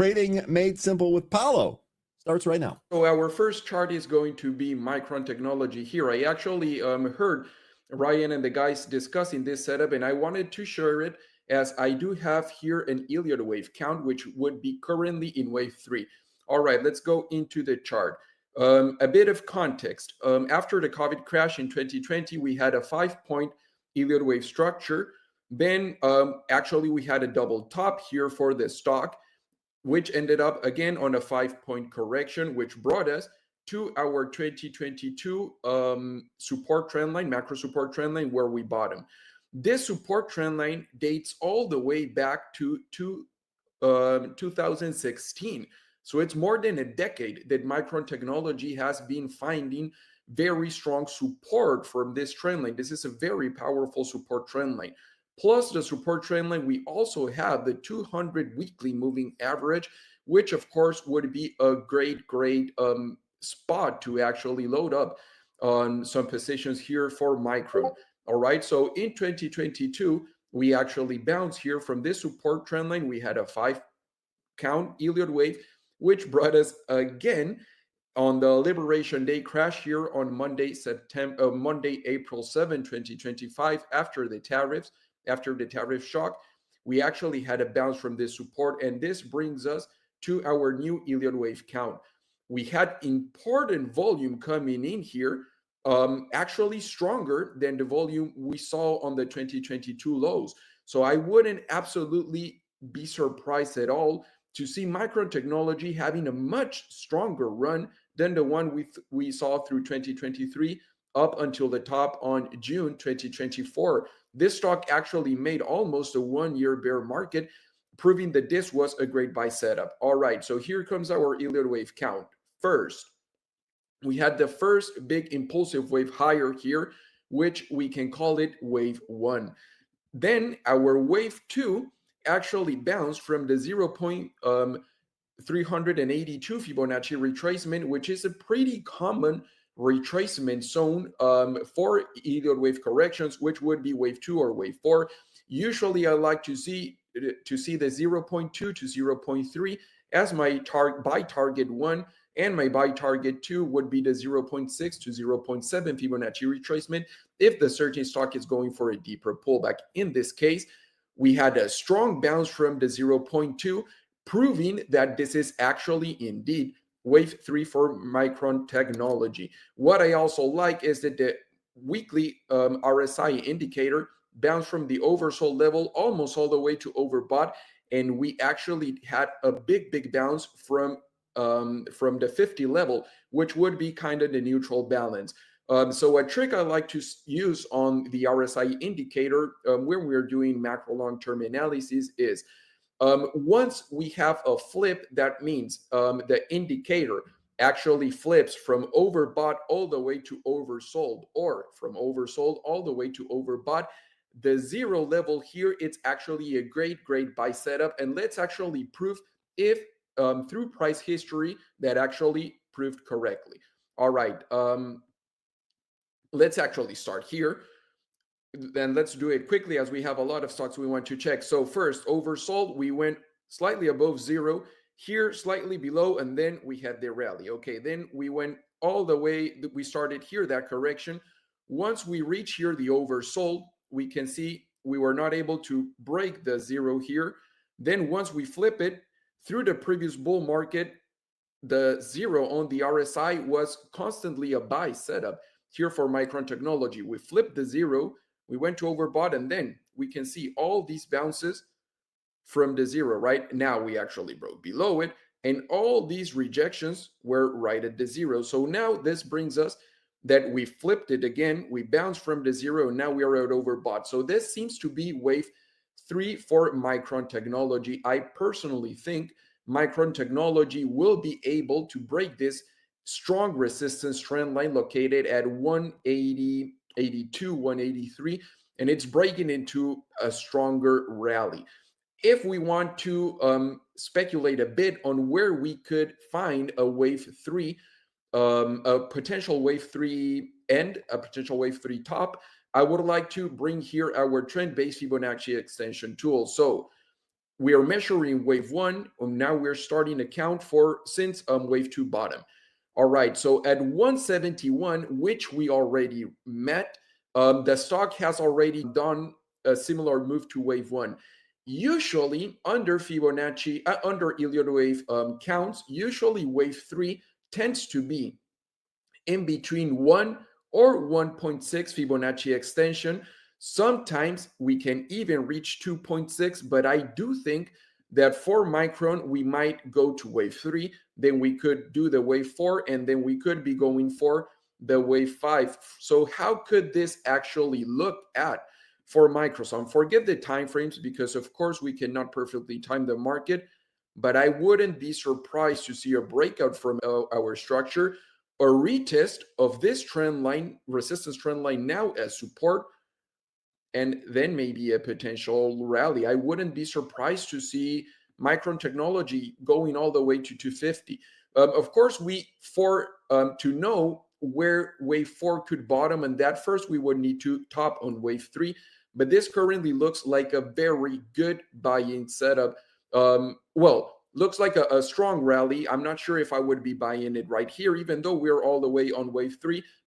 Trading Made Simple with Paulo starts right now. So our first chart is going to be Micron technology here. I actually heard Ryan and the guys discussing this setup, and I wanted to share it as I do have here an Elliott wave count, which would be currently in wave 3. All right, let's go into the chart. A bit of context. After the COVID crash in 2020, we had a 5-point Elliott wave structure. Then actually we had a double top here for the stock, which ended up again on a 5-point correction, which brought us to our 2022 support trend line, macro support trend line, where we bottom. This support trend line dates all the way back to 2016. So it's more than a decade that Micron technology has been finding very strong support from this trend line. This is a very powerful support trend line. Plus the support trend line, we also have the 200 weekly moving average, which of course would be a great spot to actually load up on some positions here for Micron. All right, so in 2022, we actually bounced here from this support trend line. We had a 5-count Elliott wave, which brought us again on the Liberation Day crash here on Monday, April 7, 2025, after the tariff shock. We actually had a bounce from this support, and this brings us to our new Elliott wave count. We had important volume coming in here, actually stronger than the volume we saw on the 2022 lows. So I wouldn't absolutely be surprised at all to see Micron technology having a much stronger run than the one we saw through 2023 up until the top on June 2024. This stock actually made almost a 1-year bear market, proving that this was a great buy setup. All right, so here comes our Elliott wave count. First, we had the first big impulsive wave higher here, which we can call it wave 1. Then our wave 2 actually bounced from the 0.382 Fibonacci retracement, which is a pretty common retracement zone for Elliott wave corrections, which would be wave 2 or wave 4. Usually I like to see the 0.2 to 0.3 as my buy target 1, and my buy target 2 would be the 0.6 to 0.7 Fibonacci retracement if the certain stock is going for a deeper pullback. In this case, we had a strong bounce from the 0.2, proving that this is actually indeed wave 3 for Micron technology. What I also like is that the weekly RSI indicator bounced from the oversold level almost all the way to overbought, and we actually had a big bounce from the 50 level, which would be kind of the neutral balance. So a trick I like to use on the RSI indicator when we're doing macro long-term analysis is once we have a flip, that means the indicator actually flips from overbought all the way to oversold, or from oversold all the way to overbought. The 0 level here, it's actually a great buy setup, and let's actually prove if through price history that actually proved correctly. All right, let's actually start here. Then let's do it quickly as we have a lot of stocks we want to check. So first, oversold, we went slightly above 0, here slightly below, and then we had the rally. Okay, then we went all the way, we started here, that correction. Once we reach here the oversold, we can see we were not able to break the 0 here. Then once we flip it through the previous bull market, the 0 on the RSI was constantly a buy setup here for Micron technology. We flipped the 0, we went to overbought, and then we can see all these bounces from the 0. Right now we actually broke below it, and all these rejections were right at the 0. So now this brings us that we flipped it again, we bounced from the 0, and now we are at overbought. So this seems to be wave 3 for Micron technology. I personally think Micron technology will be able to break this strong resistance trend line located at 180, 82, 183, and it's breaking into a stronger rally. If we want to speculate a bit on where we could find a wave 3, a potential wave 3 end, a potential wave 3 top, I would like to bring here our trend-based Fibonacci extension tool. So we are measuring wave 1, and now we're starting to count for since wave 2 bottom. All right, so at 171, which we already met, the stock has already done a similar move to wave 1. Usually under Fibonacci, under Elliott wave counts, usually wave 3 tends to be in between 1 or 1.6 Fibonacci extension. Sometimes we can even reach 2.6, but I do think that for Micron, we might go to wave 3, then we could do the wave 4, and then we could be going for the wave 5. So how could this actually look at for Micron? Forget the time frames, because of course we cannot perfectly time the market, but I wouldn't be surprised to see a breakout from our structure, a retest of this trend line, resistance trend line now as support, and then maybe a potential rally. I wouldn't be surprised to see Micron Technology going all the way to 250. Of course, to know where wave 4 could bottom, and that first we would need to top on wave 3. But this currently looks like a very good buy-in setup. Looks like a strong rally. I'm not sure if I would be buying it right here, even though we're all the way on wave 3.